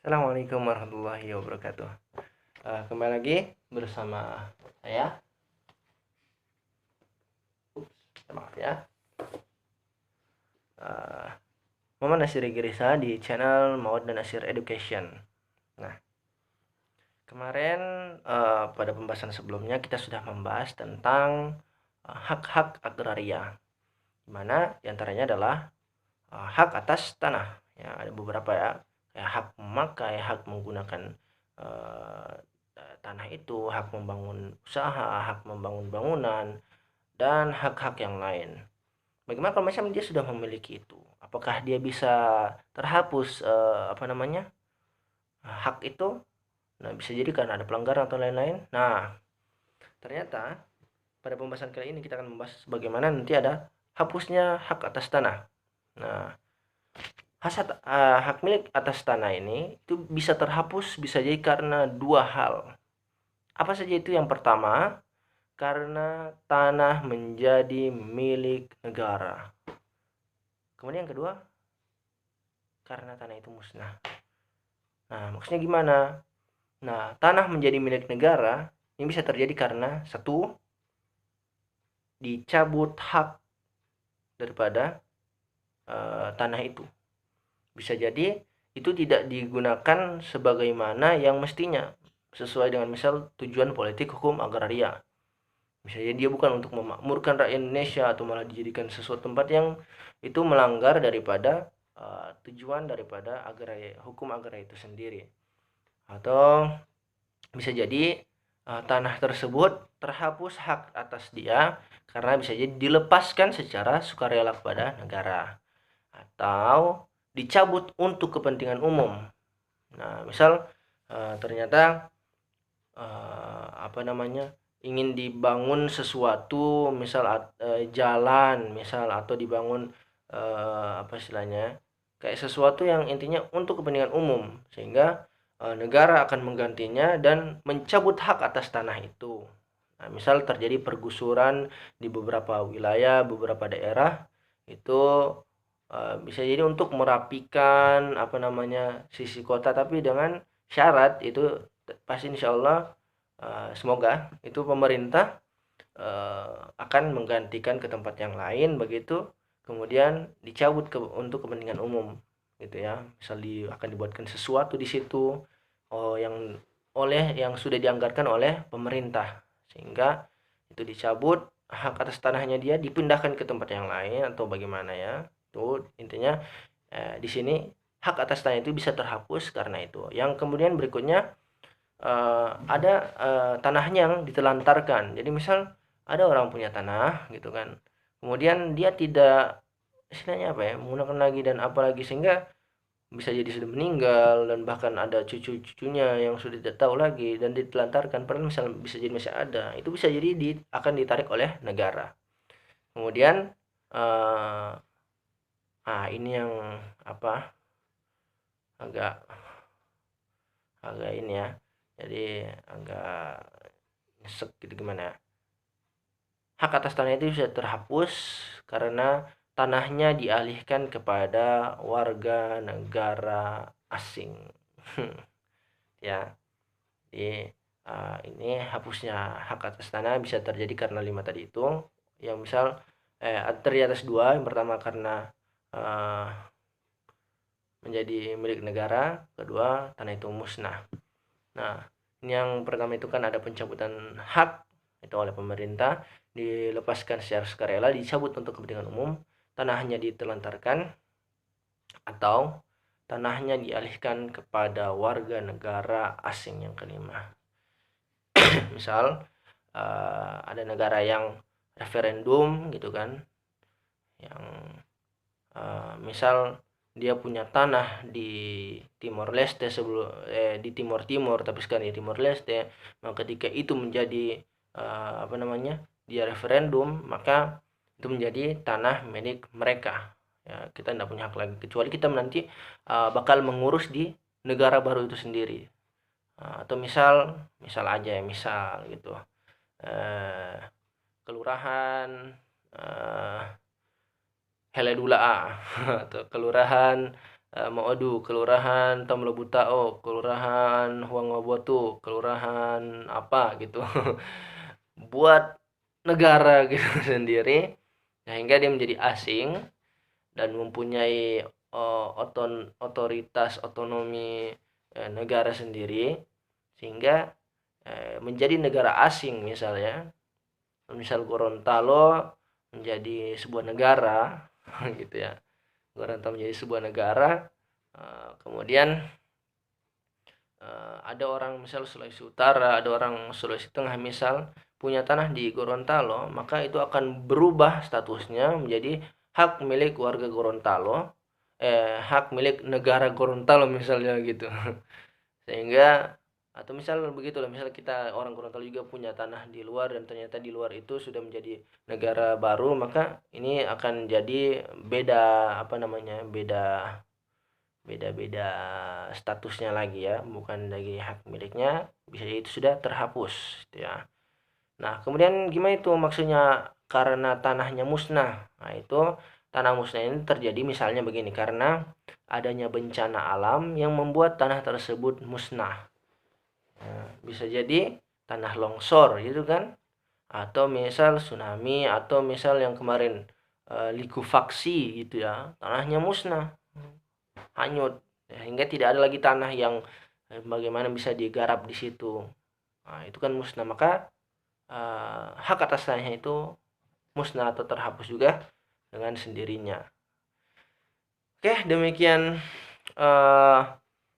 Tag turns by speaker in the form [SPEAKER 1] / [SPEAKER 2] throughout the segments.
[SPEAKER 1] Assalamualaikum warahmatullahi wabarakatuh. Kembali lagi bersama saya. Maaf ya. Muhammad Nasir Girisa di channel Maud dan Nasir Education. Nah, kemarin pada pembahasan sebelumnya kita sudah membahas tentang hak-hak agraria, di mana diantaranya adalah hak atas tanah. Ya, ada beberapa ya, kayak hak memakai, hak menggunakan uh, tanah itu, hak membangun usaha, hak membangun bangunan, dan hak-hak yang lain. Bagaimana kalau misalnya dia sudah memiliki itu? Apakah dia bisa terhapus hak itu? Nah, bisa jadi karena ada pelanggaran atau lain-lain. Nah, ternyata pada pembahasan kali ini kita akan membahas bagaimana nanti ada hapusnya hak atas tanah. Nah, hak milik atas tanah ini itu bisa terhapus bisa jadi karena dua hal. Apa saja itu? Yang pertama, karena tanah menjadi milik negara. Kemudian yang kedua, karena tanah itu musnah. Nah, maksudnya gimana? Nah, tanah menjadi milik negara ini bisa terjadi karena satu, dicabut hak daripada tanah itu. Bisa jadi itu tidak digunakan sebagaimana yang mestinya sesuai dengan misal tujuan politik hukum agraria. Misalnya dia bukan untuk memakmurkan rakyat Indonesia atau malah dijadikan sesuatu tempat yang itu melanggar daripada tujuan daripada agraria, hukum agraria itu sendiri. Atau bisa jadi tanah tersebut terhapus hak atas dia karena bisa jadi dilepaskan secara sukarela kepada negara atau dicabut untuk kepentingan umum. Nah, misal ternyata ingin dibangun sesuatu, misal jalan, misal atau dibangun apa istilahnya, kayak sesuatu yang intinya untuk kepentingan umum, sehingga negara akan menggantinya dan mencabut hak atas tanah itu. Nah, misal terjadi pergusuran di beberapa wilayah, beberapa daerah, itu bisa jadi untuk merapikan sisi kota, tapi dengan syarat itu pasti insya Allah semoga itu pemerintah akan menggantikan ke tempat yang lain, begitu kemudian dicabut untuk kepentingan umum gitu ya. Misal akan dibuatkan sesuatu di situ yang yang sudah dianggarkan oleh pemerintah, sehingga itu dicabut hak atas tanahnya, dia dipindahkan ke tempat yang lain atau bagaimana ya. Itu intinya di sini hak atas tanah itu bisa terhapus karena itu. Yang kemudian berikutnya ada tanahnya yang ditelantarkan. Jadi misal ada orang punya tanah gitu kan, kemudian dia tidak istilahnya apa ya, menggunakan lagi dan apalagi, sehingga bisa jadi sudah meninggal dan bahkan ada cucu-cucunya yang sudah tidak tahu lagi dan ditelantarkan, padahal misal bisa jadi masih ada, itu bisa jadi akan ditarik oleh negara. Kemudian ini yang apa, agak agak ini ya, jadi agak nyesek gitu gimana ya. Hak atas tanah itu bisa terhapus karena tanahnya dialihkan kepada warga negara asing. Ya, jadi ini hapusnya hak atas tanah bisa terjadi karena 5 tadi itu. Yang misal terdiri atas 2. Yang pertama karena menjadi milik negara, kedua tanah itu musnah. Nah, ini yang pertama itu kan ada pencabutan hak itu oleh pemerintah, dilepaskan secara sukarela, dicabut untuk kepentingan umum, tanahnya ditelantarkan atau tanahnya dialihkan kepada warga negara asing. Yang kelima, misal ada negara yang referendum gitu kan, yang misal dia punya tanah di Timor Leste di Timor Timur, tapi sekarang di Timor Leste. Maka ketika itu menjadi dia referendum, maka itu menjadi tanah milik mereka ya. Kita tidak punya hak lagi kecuali kita nanti bakal mengurus di negara baru itu sendiri. Atau misal aja ya, misal gitu kelurahan Heledula atau kelurahan Maodu, kelurahan Tamlo Butao, kelurahan Huangwabotu, kelurahan apa gitu. Buat negara gitu sendiri, sehingga dia menjadi asing dan mempunyai otoritas otonomi negara sendiri, sehingga menjadi negara asing. Misalnya misal Gorontalo menjadi sebuah negara gitu ya, Gorontalo menjadi sebuah negara, kemudian ada orang misal Sulawesi Utara, ada orang Sulawesi Tengah misal punya tanah di Gorontalo, maka itu akan berubah statusnya menjadi hak milik warga Gorontalo, hak milik negara Gorontalo misalnya gitu. Sehingga atau misal begitulah, misal kita orang Gorontalo juga punya tanah di luar dan ternyata di luar itu sudah menjadi negara baru, maka ini akan jadi beda apa namanya, beda-beda statusnya lagi ya, bukan lagi hak miliknya, bisa jadi itu sudah terhapus gitu ya. Nah, kemudian gimana itu maksudnya karena tanahnya musnah? Nah, itu tanah musnah ini terjadi misalnya begini, karena adanya bencana alam yang membuat tanah tersebut musnah. Nah, bisa jadi tanah longsor gitu kan, atau misal tsunami, atau misal yang kemarin likuifaksi gitu ya, tanahnya musnah, hanyut, sehingga tidak ada lagi tanah yang bagaimana bisa digarap di situ. Nah, itu kan musnah, maka hak atas tanahnya itu musnah atau terhapus juga dengan sendirinya. Oke, demikian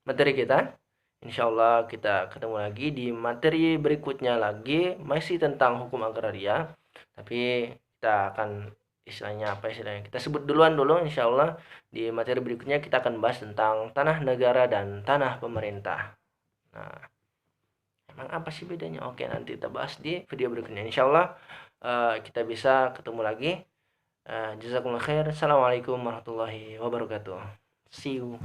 [SPEAKER 1] materi kita. Insya Allah kita ketemu lagi di materi berikutnya lagi, masih tentang hukum agraria. Tapi kita akan istilahnya apa istilahnya, kita sebut duluan dulu. Insya Allah di materi berikutnya kita akan bahas tentang tanah negara dan tanah pemerintah. Nah, emang apa sih bedanya? Oke, nanti kita bahas di video berikutnya. Insya Allah kita bisa ketemu lagi. Jazakumullah khair. Assalamualaikum warahmatullahi wabarakatuh. See you.